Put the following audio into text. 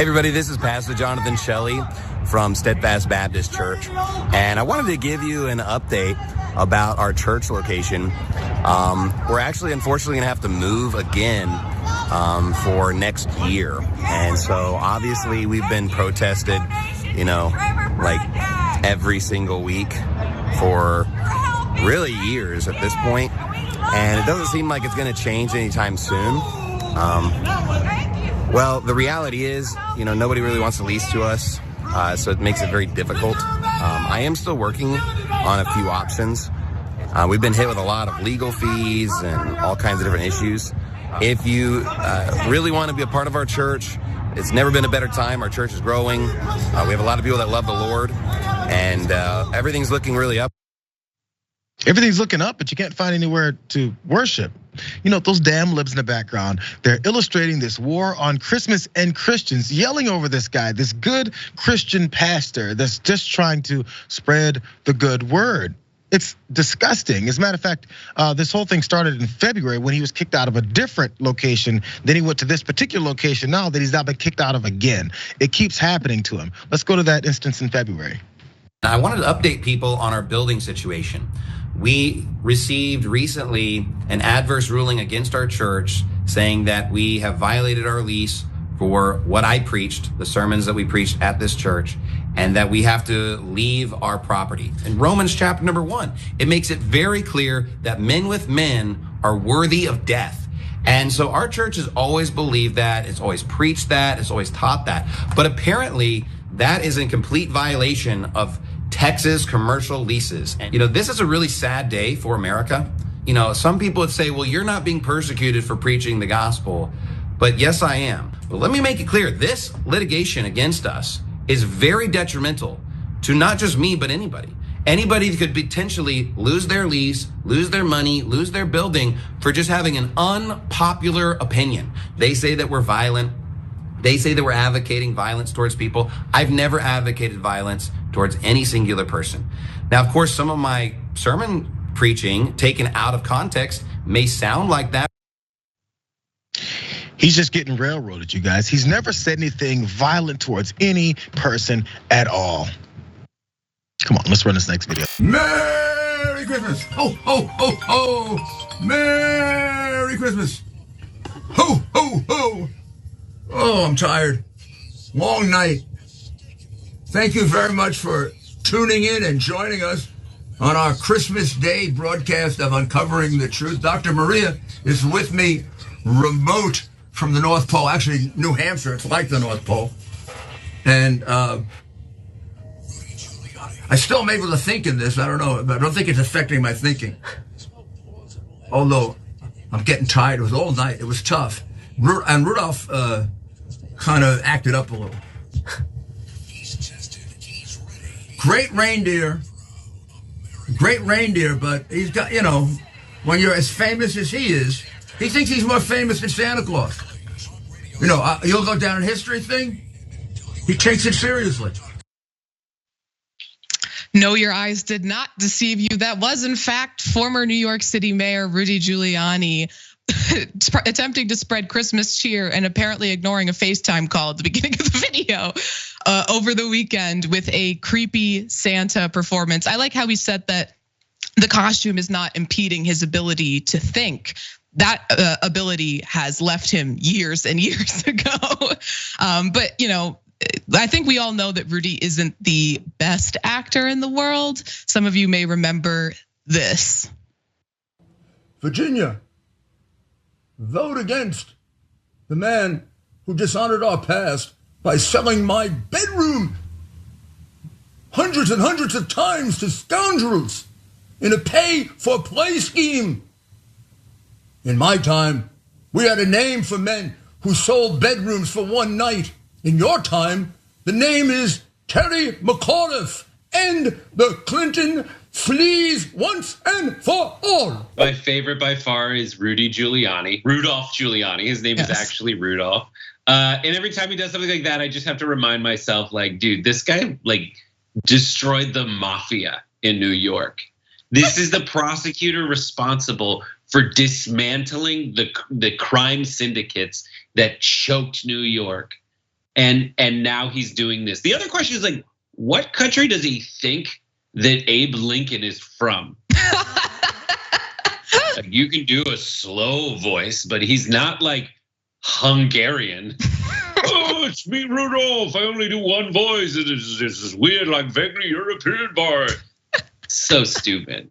Hey everybody, this is Pastor Jonathan Shelley from Steadfast Baptist Church, and I wanted to give you an update about our church location. We're actually unfortunately going to have to move again for next year, and so obviously we've been protested, like every single week for really years at this point, and it doesn't seem like it's going to change anytime soon. Well, the reality is, nobody really wants to lease to us, so it makes it very difficult. I am still working on a few options. We've been hit with a lot of legal fees and all kinds of different issues. If you really want to be a part of our church, it's never been a better time. Our church is growing. We have a lot of people that love the Lord, and everything's looking really up. Everything's looking up, but you can't find anywhere to worship. Those damn libs in the background, they're illustrating this war on Christmas and Christians, yelling over this guy, this good Christian pastor that's just trying to spread the good word. It's disgusting. As a matter of fact, this whole thing started in February when he was kicked out of a different location. Then he went to this particular location now that he's now been kicked out of again. It keeps happening to him. Let's go to that instance in February. I wanted to update people on our building situation. We received recently an adverse ruling against our church saying that we have violated our lease for what I preached, the sermons that we preached at this church, and that we have to leave our property. In Romans chapter number 1, it makes it very clear that men with men are worthy of death. And so our church has always believed that, it's always preached that, it's always taught that. But apparently that is in complete violation of Texas commercial leases. And this is a really sad day for America. Some people would say, well, you're not being persecuted for preaching the gospel. But yes, I am. But let me make it clear, this litigation against us is very detrimental to not just me, but anybody. Anybody could potentially lose their lease, lose their money, lose their building for just having an unpopular opinion. They say that we're violent. They say that we're advocating violence towards people. I've never advocated violence towards any singular person. Now, of course, some of my sermon preaching taken out of context may sound like that. He's just getting railroaded, you guys. He's never said anything violent towards any person at all. Come on, let's run this next video. Merry Christmas. Ho, ho, ho, ho. Merry Christmas. Ho, ho, ho. Oh, I'm tired. Long night. Thank you very much for tuning in and joining us on our Christmas Day broadcast of Uncovering the Truth. Dr. Maria is with me remote from the North Pole. Actually, New Hampshire, it's like the North Pole. And I still am able to think in this. I don't know, but I don't think it's affecting my thinking. Although I'm getting tired. It was all night. It was tough. And Rudolph kind of acted up a little. Great reindeer, but he's got, when you're as famous as he is, he thinks he's more famous than Santa Claus. You'll go down in history thing. He takes it seriously. No, your eyes did not deceive you. That was, in fact, former New York City Mayor Rudy Giuliani attempting to spread Christmas cheer and apparently ignoring a FaceTime call at the beginning of the video over the weekend with a creepy Santa performance. I like how he said that the costume is not impeding his ability to think. That ability has left him years and years ago. But I think we all know that Rudy isn't the best actor in the world. Some of you may remember this. Virginia, vote against the man who dishonored our past by selling my bedroom hundreds and hundreds of times to scoundrels in a pay-for-play scheme. In my time, we had a name for men who sold bedrooms for one night. In your time, the name is Terry McAuliffe, and the Clinton flees once and for all. My favorite by far is Rudy Giuliani, Rudolph Giuliani. His name is actually Rudolph. And every time he does something like that, I just have to remind myself, dude, this guy destroyed the mafia in New York. This is the prosecutor responsible for dismantling the crime syndicates that choked New York. And now he's doing this. The other question is like, what country does he think that Abe Lincoln is from? Like, you can do a slow voice, but he's not like Hungarian. Oh, it's me, Rudolph. I only do one voice. It's weird, like vaguely European bar. So stupid.